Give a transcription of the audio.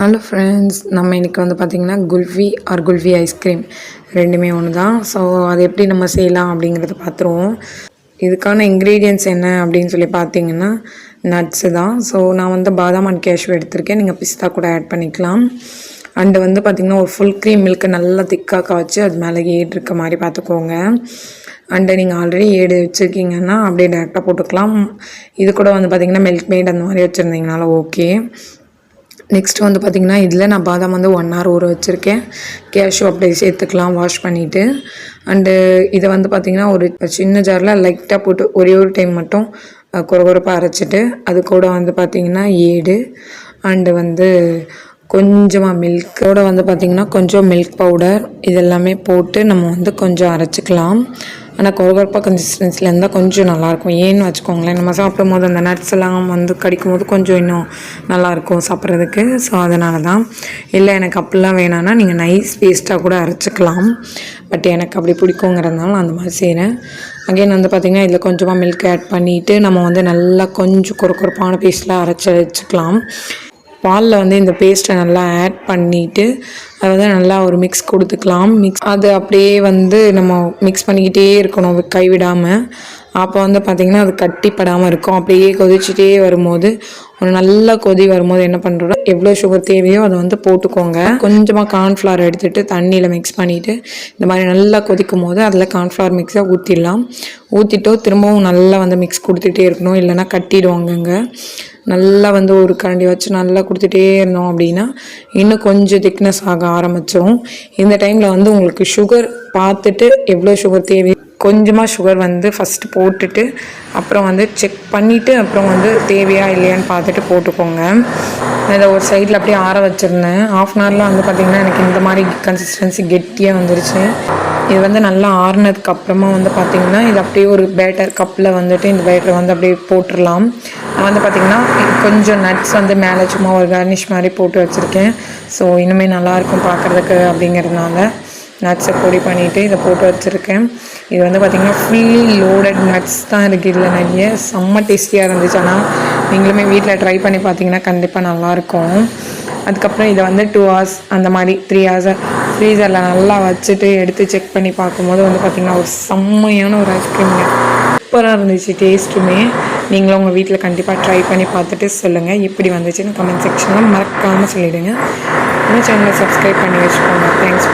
Hello friends, நம்ம இன்றைக்கி வந்து பார்த்திங்கன்னா குல்ஃபி ஆர் குல்ஃபி ஐஸ்கிரீம் ரெண்டுமே ஒன்று தான். ஸோ அது எப்படி நம்ம செய்யலாம் அப்படிங்கிறத பார்த்துருவோம். இதுக்கான இன்க்ரீடியன்ட்ஸ் என்ன அப்படின்னு சொல்லி பார்த்தீங்கன்னா நட்ஸு தான். ஸோ நான் வந்து பாதாம் அண்ட் கேஷ்யூ எடுத்திருக்கேன். நீங்கள் பிஸ்தா கூட ஆட் பண்ணிக்கலாம். அண்டு வந்து பார்த்திங்கன்னா ஒரு ஃபுல் க்ரீம் மில்க்கு நல்லா திக்காக காய்ச்சி அது மேலே ஏடு இருக்க மாதிரி பார்த்துக்கோங்க. அண்டு நீங்கள் ஆல்ரெடி ஏடு வச்சுருக்கீங்கன்னா அப்படியே டேரெக்டாக போட்டுக்கலாம். இது கூட வந்து பார்த்திங்கன்னா மில்க் மேட் அந்த மாதிரி வச்சுருந்தீங்கனால ஓகே. நெக்ஸ்ட் வந்து பார்த்திங்கன்னா இதில் நான் பாதாம் வந்து 1 hour ஊற வச்சுருக்கேன். கேஷ்யூ அப்படியே சேர்த்துக்கலாம் வாஷ் பண்ணிவிட்டு. அண்டு இதை வந்து பார்த்திங்கன்னா ஒரு சின்ன ஜாரில் லைட்டாக போட்டு ஒரே ஒரு டைம் மட்டும் கொரகொரப்பாக அரைச்சிட்டு அது கூட வந்து பார்த்திங்கன்னா ஏடு அண்டு வந்து கொஞ்சமாக மில்கோட வந்து பார்த்திங்கன்னா கொஞ்சம் மில்க் பவுடர் இதெல்லாமே போட்டு நம்ம வந்து கொஞ்சம் அரைச்சிக்கலாம். ஆனால் கொரகொரப்பாக கன்சிஸ்டன்சியில் இருந்தால் கொஞ்சம் நல்லாயிருக்கும். ஏன்னு வச்சுக்கோங்களேன், நம்ம சாப்பிடும் போது அந்த நட்ஸ் எல்லாம் வந்து கடிக்கும் போது கொஞ்சம் இன்னும் நல்லாயிருக்கும் சாப்பிட்றதுக்கு. ஸோ அதனால தான். இல்லை எனக்கு அப்படிலாம் வேணான்னா நீங்கள் நைஸ் பேஸ்ட்டாக கூட அரைச்சிக்கலாம். பட் எனக்கு அப்படி பிடிக்குங்கிறதுனால நான் அந்த மாதிரி செய்கிறேன். அகைன் வந்து பார்த்திங்கன்னா இதில் கொஞ்சமாக மில்க் ஆட் பண்ணிவிட்டு நம்ம வந்து நல்லா கொஞ்சம் கொரகொரப்பான பேஸ்ட்லாம் அரைச்சி வச்சுக்கலாம். பாலில் வந்து இந்த பேஸ்ட்டை நல்லா ஆட் பண்ணிவிட்டு அதை வந்து நல்லா ஒரு மிக்ஸ் கொடுத்துக்கலாம். அது அப்படியே வந்து நம்ம மிக்ஸ் பண்ணிக்கிட்டே இருக்கணும் கைவிடாமல். அப்போ வந்து பார்த்திங்கன்னா அது கட்டிப்படாமல் இருக்கும். அப்படியே கொதிச்சுட்டே வரும்போது ஒரு நல்ல கொதி வரும்போது என்ன பண்ணுறோம், எவ்வளோ சுகர் தேவையோ அதை வந்து போட்டுக்கோங்க. கொஞ்சமாக கார்ன்ஃப்ளவர் எடுத்துகிட்டு தண்ணியில் மிக்ஸ் பண்ணிவிட்டு இந்த மாதிரி நல்லா கொதிக்கும் போது அதில் கார்ன்ஃப்ளவர் மிக்ஸை ஊற்றிடலாம். ஊற்றிட்டோ திரும்பவும் நல்லா வந்து மிக்ஸ் கொடுத்துட்டே இருக்கணும், இல்லைன்னா கட்டிடுவாங்கங்க. நல்லா வந்து ஒரு கரண்டி வச்சு நல்லா கொடுத்துட்டே இருந்தோம் அப்படின்னா இன்னும் கொஞ்சம் திக்னஸ் ஆக ஆரம்பிச்சிடும். இந்த டைமில் வந்து உங்களுக்கு சுகர் பார்த்துட்டு எவ்வளோ சுகர் தேவையோ கொஞ்சமாக சுகர் வந்து ஃபஸ்ட்டு போட்டுட்டு அப்புறம் வந்து செக் பண்ணிவிட்டு அப்புறம் வந்து தேவையா இல்லையான்னு பார்த்துட்டு போட்டுக்கோங்க. இதை ஒரு சைடில் அப்படியே ஆற வச்சுருந்தேன். 1/2 hourலாம் வந்து பார்த்திங்கன்னா எனக்கு இந்த மாதிரி கன்சிஸ்டன்சி கெட்டியாக வந்துருச்சு. இது வந்து நல்லா ஆறுனதுக்கு அப்புறமா வந்து பார்த்திங்கன்னா இது அப்படியே ஒரு பேட்டர் கப்பில் வந்துட்டு இந்த பேட்டரை வந்து அப்படியே போட்டுடலாம். நான் வந்து பார்த்திங்கன்னா கொஞ்சம் நட்ஸ் வந்து மேலே சும்மா ஒரு கார்னிஷ் மாதிரி போட்டு வச்சுருக்கேன். ஸோ இனிமேல் நல்லாயிருக்கும் பார்க்குறதுக்கு அப்படிங்கிறதுனால நட்ஸை பொடி பண்ணிவிட்டு இதை போட்டு வச்சுருக்கேன். இது வந்து பார்த்திங்கன்னா ஃபுல்லி லோடட் நட்ஸ் தான் இருக்குது. இதில் நிறைய செம்ம டேஸ்டியாக இருந்துச்சு. ஆனால் நீங்களுமே வீட்டில் ட்ரை பண்ணி பார்த்தீங்கன்னா கண்டிப்பாக நல்லாயிருக்கும். அதுக்கப்புறம் இதை வந்து 2 hours அந்த மாதிரி 3 hours ஃப்ரீசரில் நல்லா வச்சுட்டு எடுத்து செக் பண்ணி பார்க்கும்போது வந்து பார்த்திங்கன்னா ஒரு செம்மையான ஒரு ஐஸ்கிரீம் சூப்பராக இருந்துச்சு. டேஸ்ட்டுமே நீங்களும் உங்கள் வீட்டில் கண்டிப்பாக ட்ரை பண்ணி பார்த்துட்டு சொல்லுங்கள் எப்படி வந்துச்சுன்னு கமெண்ட் செக்ஷனில் மறக்காமல் சொல்லிவிடுங்க. இந்த சேனலை சப்ஸ்கிரைப் பண்ணி வச்சுக்கோங்க. தேங்க்ஸ்.